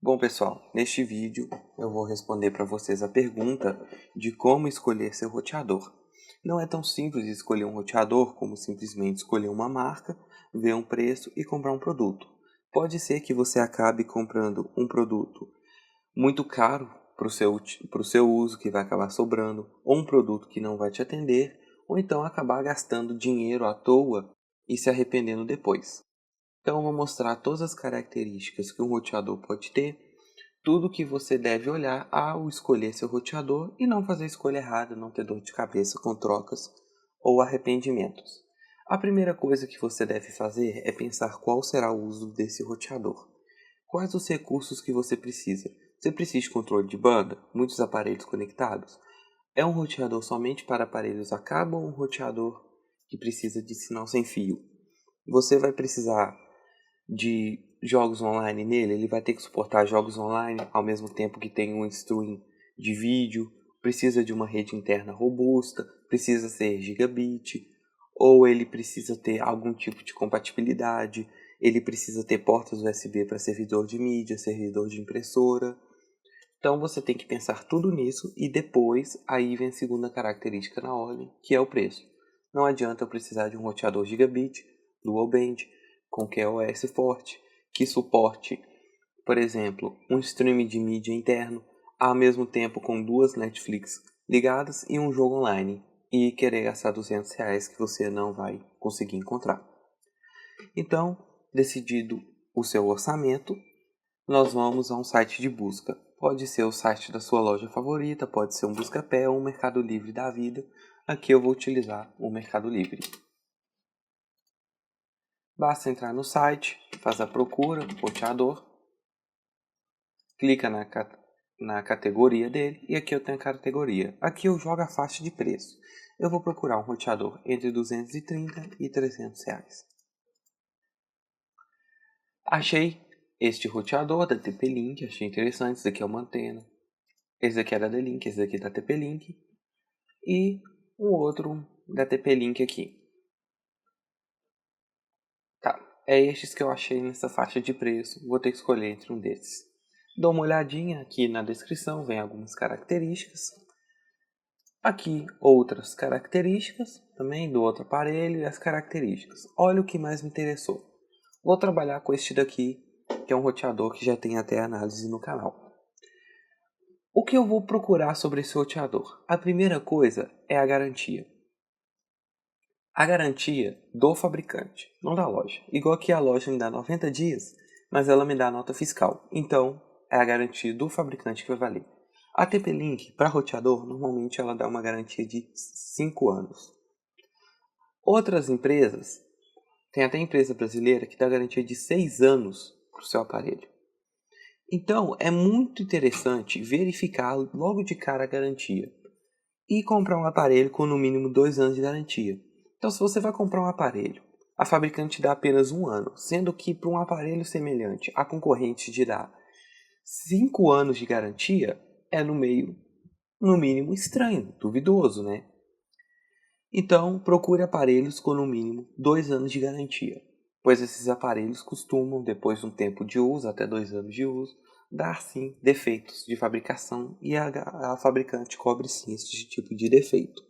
Bom pessoal, neste vídeo eu vou responder para vocês a pergunta de como escolher seu roteador. Não é tão simples escolher um roteador como simplesmente escolher uma marca, ver um preço e comprar um produto. Pode ser que você acabe comprando um produto muito caro para o seu uso, que vai acabar sobrando, ou um produto que não vai te atender, ou então acabar gastando dinheiro à toa e se arrependendo depois. Então eu vou mostrar todas as características que um roteador pode ter, tudo que você deve olhar ao escolher seu roteador e não fazer a escolha errada, não ter dor de cabeça com trocas ou arrependimentos. A primeira coisa que você deve fazer é pensar qual será o uso desse roteador. Quais os recursos que você precisa? Você precisa de controle de banda, muitos aparelhos conectados? É um roteador somente para aparelhos a cabo ou um roteador que precisa de sinal sem fio? Você vai precisar de jogos online nele, ele vai ter que suportar jogos online ao mesmo tempo que tem um stream de vídeo, precisa de uma rede interna robusta, precisa ser gigabit, ou ele precisa ter algum tipo de compatibilidade, ele precisa ter portas USB para servidor de mídia, servidor de impressora. Então você tem que pensar tudo nisso e depois aí vem a segunda característica na ordem, que é o preço. Não adianta eu precisar de um roteador gigabit, dual band, com QoS forte, que suporte, por exemplo, um stream de mídia interno, ao mesmo tempo com duas Netflix ligadas e um jogo online, e querer gastar R$200 que você não vai conseguir encontrar. Então, decidido o seu orçamento, nós vamos a um site de busca. Pode ser o site da sua loja favorita, pode ser um Buscapé ou um Mercado Livre da vida. Aqui eu vou utilizar o Mercado Livre. Basta entrar no site, faz a procura, roteador, clica na categoria dele e aqui eu tenho a categoria. Aqui eu jogo a faixa de preço. Eu vou procurar um roteador entre 230 e 300 reais. Achei este roteador da TP-Link, achei interessante. Esse daqui é uma antena. Esse daqui é da D-Link, esse daqui é da TP-Link. E um outro da TP-Link aqui. Tá, é estes que eu achei nessa faixa de preço. Vou ter que escolher entre um desses. Dou uma olhadinha aqui na descrição, vem algumas características. Aqui outras características também do outro aparelho e as características. Olha o que mais me interessou. Vou trabalhar com este daqui, que é um roteador que já tem até análise no canal. O que eu vou procurar sobre esse roteador? A primeira coisa é a garantia. A garantia do fabricante, não da loja. Igual aqui a loja me dá 90 dias, mas ela me dá nota fiscal. Então, é a garantia do fabricante que vai valer. A TP-Link, para roteador, normalmente ela dá uma garantia de 5 anos. Outras empresas, tem até empresa brasileira que dá garantia de 6 anos para o seu aparelho. Então, é muito interessante verificar logo de cara a garantia e comprar um aparelho com no mínimo 2 anos de garantia. Então, se você vai comprar um aparelho, a fabricante dá apenas 1 ano, sendo que para um aparelho semelhante, a concorrente dirá 5 anos de garantia, é no mínimo estranho, duvidoso, né? Então, procure aparelhos com no mínimo 2 anos de garantia, pois esses aparelhos costumam, depois de um tempo de uso, até 2 anos de uso, dar sim defeitos de fabricação e a fabricante cobre sim esse tipo de defeito.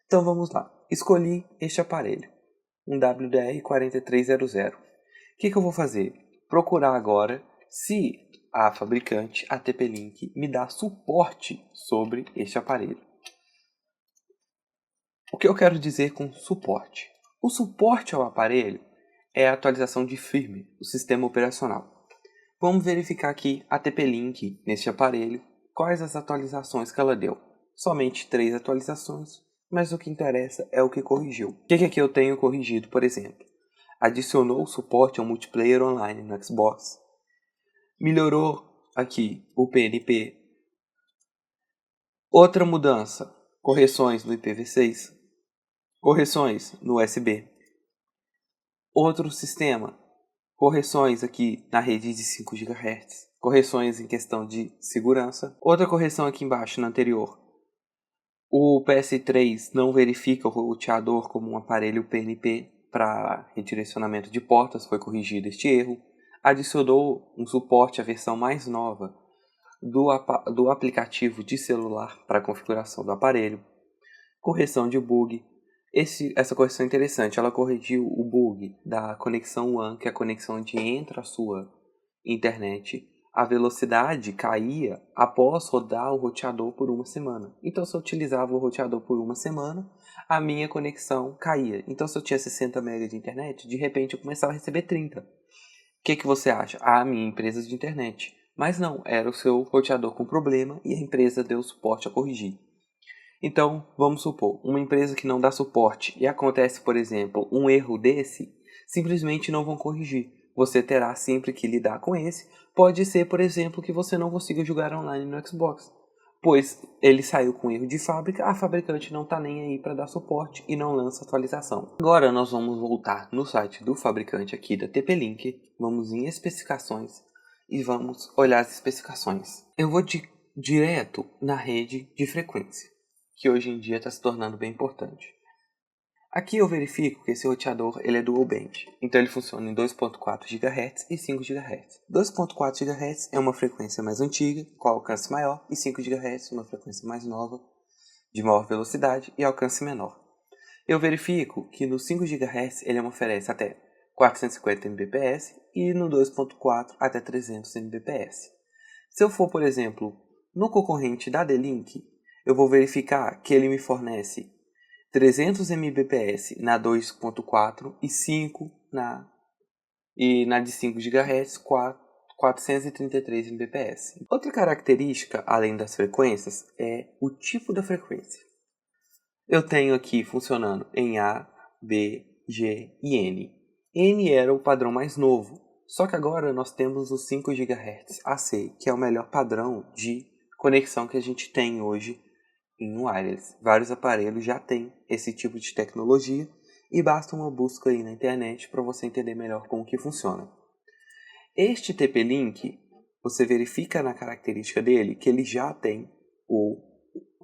Então vamos lá, escolhi este aparelho, um WDR4300. O que eu vou fazer? Procurar agora se a fabricante, a TP-Link, me dá suporte sobre este aparelho. O que eu quero dizer com suporte? O suporte ao aparelho é a atualização de firmware, o sistema operacional. Vamos verificar aqui a TP-Link neste aparelho, quais as atualizações que ela deu. Somente 3 atualizações, mas o que interessa é o que corrigiu. O que aqui eu tenho corrigido, por exemplo? Adicionou o suporte ao multiplayer online no Xbox. Melhorou aqui o PNP. Outra mudança, correções no IPv6. Correções no USB. Outro sistema, correções aqui na rede de 5 GHz. Correções em questão de segurança. Outra correção aqui embaixo na anterior. O PS3 não verifica o roteador como um aparelho PNP para redirecionamento de portas, foi corrigido este erro. adicionou um suporte à versão mais nova do aplicativo de celular para configuração do aparelho, correção de bug. Essa correção é interessante, ela corrigiu o bug da conexão WAN, que é a conexão onde entra a sua internet. A velocidade caía após rodar o roteador por uma semana. Então, se eu utilizava o roteador por uma semana, a minha conexão caía. Então, se eu tinha 60 MB de internet, de repente eu começava a receber 30. O que você acha? A minha empresa de internet. Mas não, era o seu roteador com problema e a empresa deu suporte a corrigir. Então, vamos supor, uma empresa que não dá suporte e acontece, por exemplo, um erro desse, simplesmente não vão corrigir. Você terá sempre que lidar com esse. Pode ser, por exemplo, que você não consiga jogar online no Xbox, pois ele saiu com erro de fábrica, a fabricante não está nem aí para dar suporte e não lança atualização. Agora nós vamos voltar no site do fabricante aqui da TP-Link, vamos em especificações e vamos olhar as especificações. Eu vou direto na rede de frequência, que hoje em dia está se tornando bem importante. Aqui eu verifico que esse roteador ele é dual band, então ele funciona em 2.4 GHz e 5 GHz. 2.4 GHz é uma frequência mais antiga, com alcance maior, e 5 GHz uma frequência mais nova, de maior velocidade e alcance menor. Eu verifico que no 5 GHz ele oferece até 450 Mbps e no 2.4 até 300 Mbps. Se eu for, por exemplo, no concorrente da D-Link, eu vou verificar que ele me fornece 300 Mbps na 2.4 e 5 na de 5 GHz 433 Mbps. Outra característica, além das frequências, é o tipo da frequência. Eu tenho aqui funcionando em A, B, G e N. N era o padrão mais novo, só que agora nós temos os 5 GHz AC, que é o melhor padrão de conexão que a gente tem hoje em wireless. Vários aparelhos já têm esse tipo de tecnologia e basta uma busca aí na internet para você entender melhor como que funciona. Este TP-Link, você verifica na característica dele que ele já tem o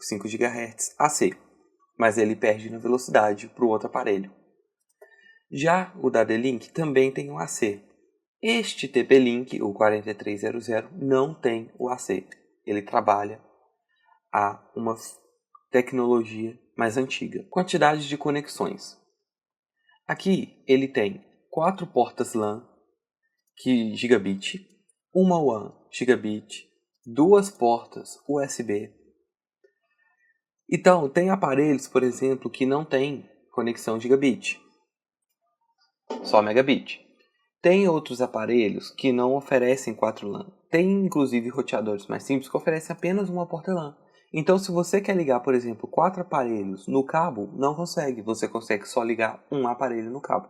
5 GHz AC, mas ele perde na velocidade para o outro aparelho. Já o da D-Link também tem o AC. Este TP-Link, o 4300, não tem o AC. Ele trabalha a uma tecnologia mais antiga. Quantidade de conexões. Aqui ele tem 4 portas LAN gigabit, uma WAN gigabit, 2 portas USB. Então, tem aparelhos, por exemplo, que não tem conexão gigabit, só megabit. Tem outros aparelhos que não oferecem 4 LAN. Tem inclusive roteadores mais simples que oferecem apenas uma porta LAN. Então, se você quer ligar, por exemplo, 4 aparelhos no cabo, não consegue. Você consegue só ligar um aparelho no cabo.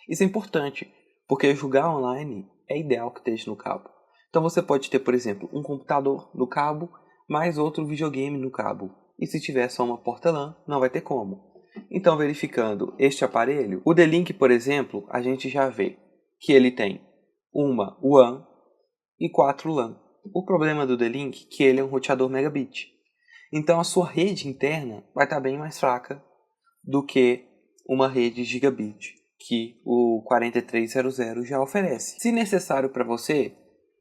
Isso é importante, porque jogar online é ideal que esteja no cabo. Então, você pode ter, por exemplo, um computador no cabo, mais outro videogame no cabo. E se tiver só uma porta LAN, não vai ter como. Então, verificando este aparelho, o D-Link, por exemplo, a gente já vê que ele tem uma WAN e 4 LAN. O problema do D-Link é que ele é um roteador megabit. Então a sua rede interna vai estar bem mais fraca do que uma rede gigabit que o 4300 já oferece. Se necessário para você,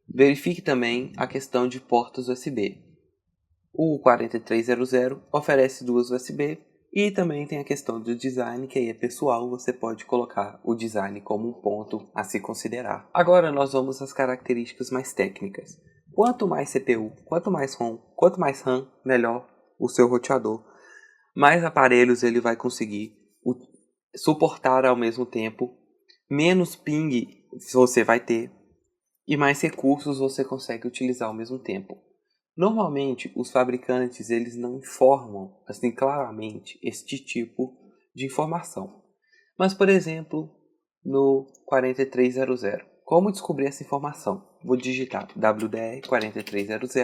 verifique também a questão de portas USB. O 4300 oferece 2 USB e também tem a questão do design, que aí é pessoal, você pode colocar o design como um ponto a se considerar. Agora nós vamos às características mais técnicas. Quanto mais CPU, quanto mais ROM, quanto mais RAM, melhor o seu roteador. Mais aparelhos ele vai conseguir suportar ao mesmo tempo, menos ping você vai ter e mais recursos você consegue utilizar ao mesmo tempo. Normalmente, os fabricantes eles não informam assim claramente este tipo de informação. Mas, por exemplo, no 4300, como descobrir essa informação? Vou digitar WDR 4300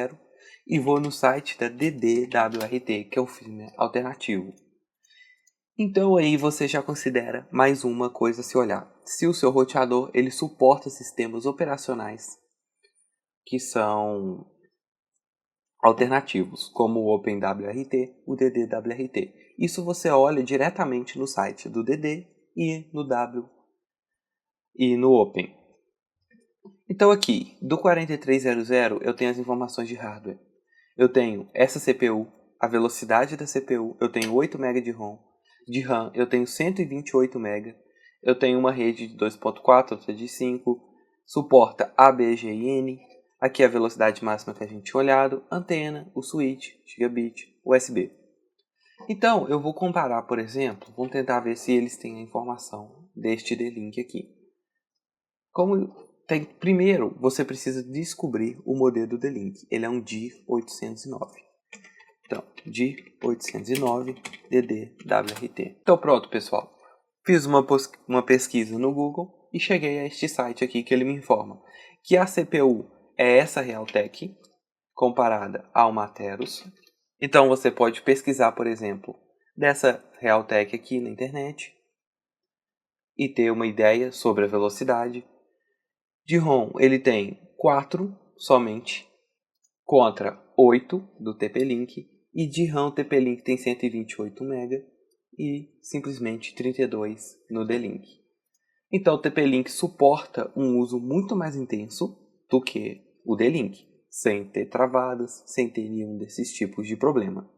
e vou no site da DDWRT, que é o firmware alternativo. Então aí você já considera mais uma coisa a se olhar. Se o seu roteador ele suporta sistemas operacionais que são alternativos, como o OpenWRT, o DDWRT. Isso você olha diretamente no site do DD e no W e no Open. Então aqui, do 4300 eu tenho as informações de hardware. Eu tenho essa CPU, a velocidade da CPU, eu tenho 8 MB de RAM eu tenho 128 MB, eu tenho uma rede de 2.4, outra de 5, suporta ABGN, aqui é a velocidade máxima que a gente tinha olhado, antena, o switch, gigabit, USB. Então, eu vou comparar, por exemplo, vamos tentar ver se eles têm a informação deste D-Link aqui. Primeiro, você precisa descobrir o modelo do D-Link. Ele é um DI-809. Então, DI-809 DD-WRT. Então, pronto, pessoal. Fiz uma pesquisa no Google e cheguei a este site aqui que ele me informa que a CPU é essa Realtek comparada a uma Atheros. Então, você pode pesquisar, por exemplo, dessa Realtek aqui na internet e ter uma ideia sobre a velocidade. De ROM, ele tem 4 somente, contra 8 do TP-Link, e de RAM o TP-Link tem 128 MB e simplesmente 32 no D-Link. Então o TP-Link suporta um uso muito mais intenso do que o D-Link, sem ter travadas, sem ter nenhum desses tipos de problema.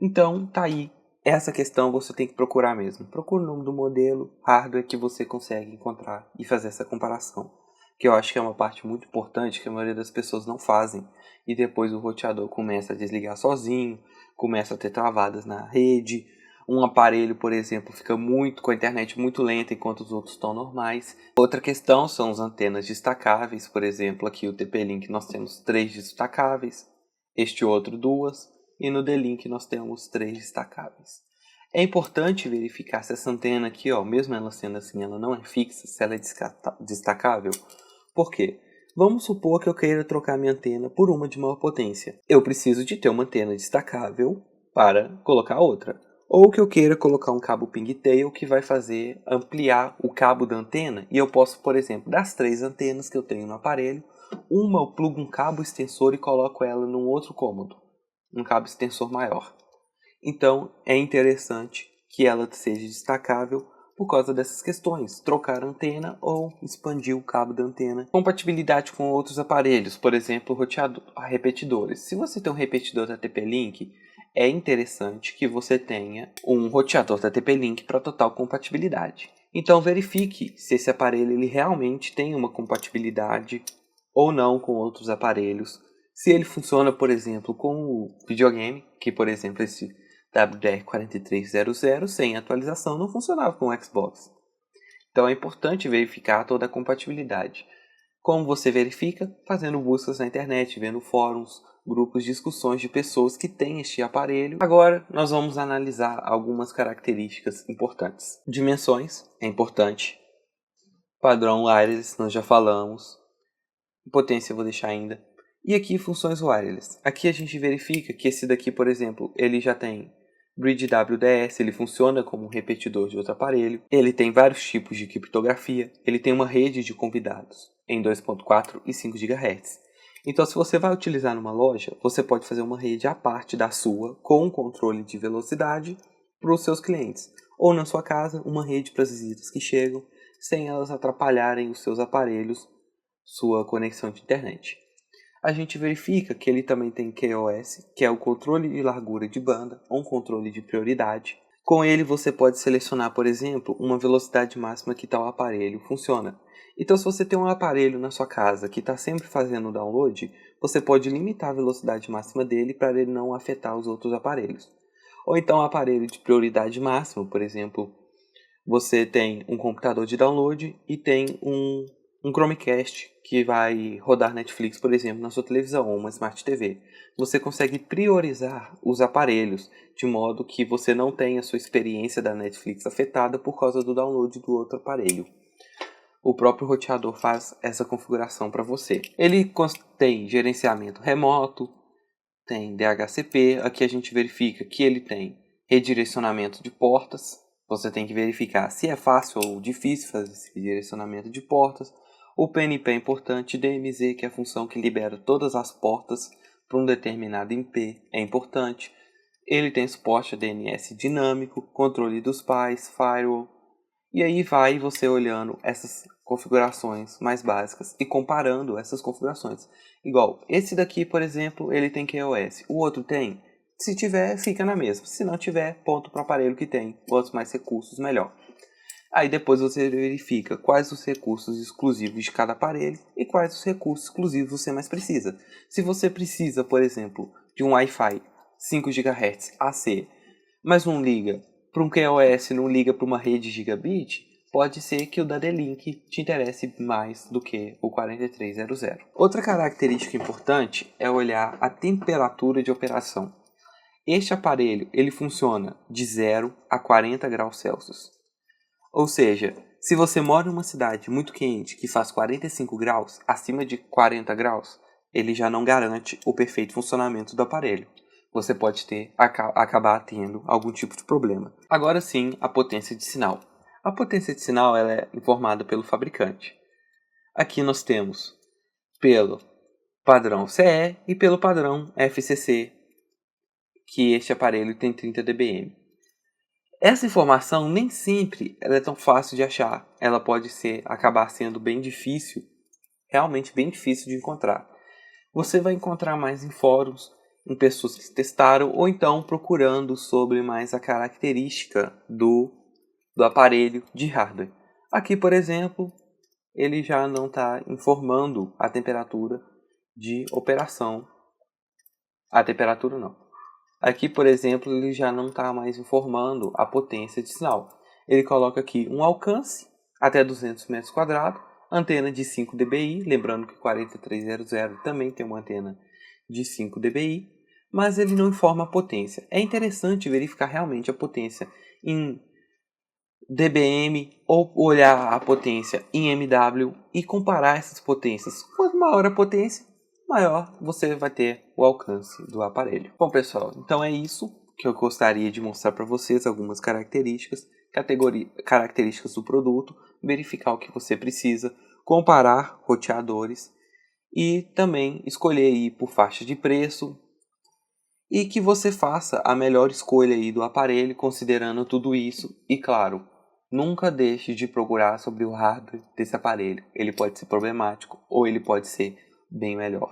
Então tá aí, essa questão você tem que procurar mesmo. Procura o nome do modelo, hardware que você consegue encontrar e fazer essa comparação. Que eu acho que é uma parte muito importante que a maioria das pessoas não fazem. E depois o roteador começa a desligar sozinho, começa a ter travadas na rede. Um aparelho, por exemplo, fica com a internet muito lenta enquanto os outros estão normais. Outra questão são as antenas destacáveis. Por exemplo, aqui o TP-Link nós temos 3 destacáveis, este outro 2. E no D-Link nós temos 3 destacáveis. É importante verificar se essa antena aqui, mesmo ela sendo assim, ela não é fixa, se ela é destacável. Por quê? Vamos supor que eu queira trocar minha antena por uma de maior potência. Eu preciso de ter uma antena destacável para colocar outra. Ou que eu queira colocar um cabo pigtail que vai fazer ampliar o cabo da antena. E eu posso, por exemplo, das 3 antenas que eu tenho no aparelho, uma eu plugo um cabo extensor e coloco ela num outro cômodo, um cabo extensor maior. Então é interessante que ela seja destacável por causa dessas questões, trocar a antena ou expandir o cabo da antena. Compatibilidade com outros aparelhos, por exemplo, repetidores. Se você tem um repetidor da TP-Link, é interessante que você tenha um roteador da TP-Link para total compatibilidade. Então verifique se esse aparelho ele realmente tem uma compatibilidade ou não com outros aparelhos. Se ele funciona, por exemplo, com o videogame, que por exemplo esse WDR4300 sem atualização não funcionava com o Xbox. Então é importante verificar toda a compatibilidade. Como você verifica? Fazendo buscas na internet, vendo fóruns, grupos de discussões de pessoas que têm este aparelho. Agora nós vamos analisar algumas características importantes. Dimensões é importante. Padrão wireless nós já falamos. Potência eu vou deixar ainda. E aqui funções wireless. Aqui a gente verifica que esse daqui, por exemplo, ele já tem Bridge WDS, ele funciona como um repetidor de outro aparelho. Ele tem vários tipos de criptografia. Ele tem uma rede de convidados em 2.4 e 5 GHz. Então, se você vai utilizar numa loja, você pode fazer uma rede à parte da sua, com controle de velocidade para os seus clientes. Ou na sua casa, uma rede para as visitas que chegam, sem elas atrapalharem os seus aparelhos, sua conexão de internet. A gente verifica que ele também tem QoS, que é o controle de largura de banda, ou um controle de prioridade. Com ele você pode selecionar, por exemplo, uma velocidade máxima que tal aparelho funciona. Então, se você tem um aparelho na sua casa que está sempre fazendo o download, você pode limitar a velocidade máxima dele para ele não afetar os outros aparelhos. Ou então, um aparelho de prioridade máxima, por exemplo, você tem um computador de download e tem um Chromecast que vai rodar Netflix, por exemplo, na sua televisão ou uma Smart TV. Você consegue priorizar os aparelhos de modo que você não tenha a sua experiência da Netflix afetada por causa do download do outro aparelho. O próprio roteador faz essa configuração para você. Ele tem gerenciamento remoto, tem DHCP. Aqui a gente verifica que ele tem redirecionamento de portas. Você tem que verificar se é fácil ou difícil fazer esse redirecionamento de portas. O PNP é importante, DMZ, que é a função que libera todas as portas para um determinado IP, é importante. Ele tem suporte a DNS dinâmico, controle dos pais, firewall. E aí vai você olhando essas configurações mais básicas e comparando essas configurações. Igual, esse daqui, por exemplo, ele tem QoS, o outro tem? Se tiver, fica na mesma. Se não tiver, ponto para o aparelho que tem. Quantos mais recursos, melhor. Aí depois você verifica quais os recursos exclusivos de cada aparelho e quais os recursos exclusivos você mais precisa. Se você precisa, por exemplo, de um Wi-Fi 5 GHz AC, mas não liga para um QoS, não liga para uma rede gigabit, pode ser que o da D-Link te interesse mais do que o 4300. Outra característica importante é olhar a temperatura de operação. Este aparelho ele funciona de 0 a 40 graus Celsius. Ou seja, se você mora em uma cidade muito quente que faz 45 graus, acima de 40 graus, ele já não garante o perfeito funcionamento do aparelho. Você pode acabar tendo algum tipo de problema. Agora sim, a potência de sinal. A potência de sinal ela é informada pelo fabricante. Aqui nós temos pelo padrão CE e pelo padrão FCC, que este aparelho tem 30 dBm. Essa informação nem sempre ela é tão fácil de achar. Ela pode acabar sendo bem difícil, realmente bem difícil de encontrar. Você vai encontrar mais em fóruns, em pessoas que testaram, ou então procurando sobre mais a característica do aparelho de hardware. Aqui, por exemplo, ele já não está informando a temperatura de operação. A temperatura não. Aqui, por exemplo, ele já não está mais informando a potência de sinal. Ele coloca aqui um alcance até 200 metros quadrados, antena de 5 dBi, lembrando que o 4300 também tem uma antena de 5 dBi, mas ele não informa a potência. É interessante verificar realmente a potência em dBm ou olhar a potência em MW e comparar essas potências. Quanto maior a potência, maior você vai ter o alcance do aparelho. Bom, pessoal, então é isso que eu gostaria de mostrar para vocês, algumas características do produto, verificar o que você precisa, comparar roteadores e também escolher aí por faixa de preço e que você faça a melhor escolha aí do aparelho considerando tudo isso e, claro, nunca deixe de procurar sobre o hardware desse aparelho. Ele pode ser problemático ou ele pode ser bem melhor.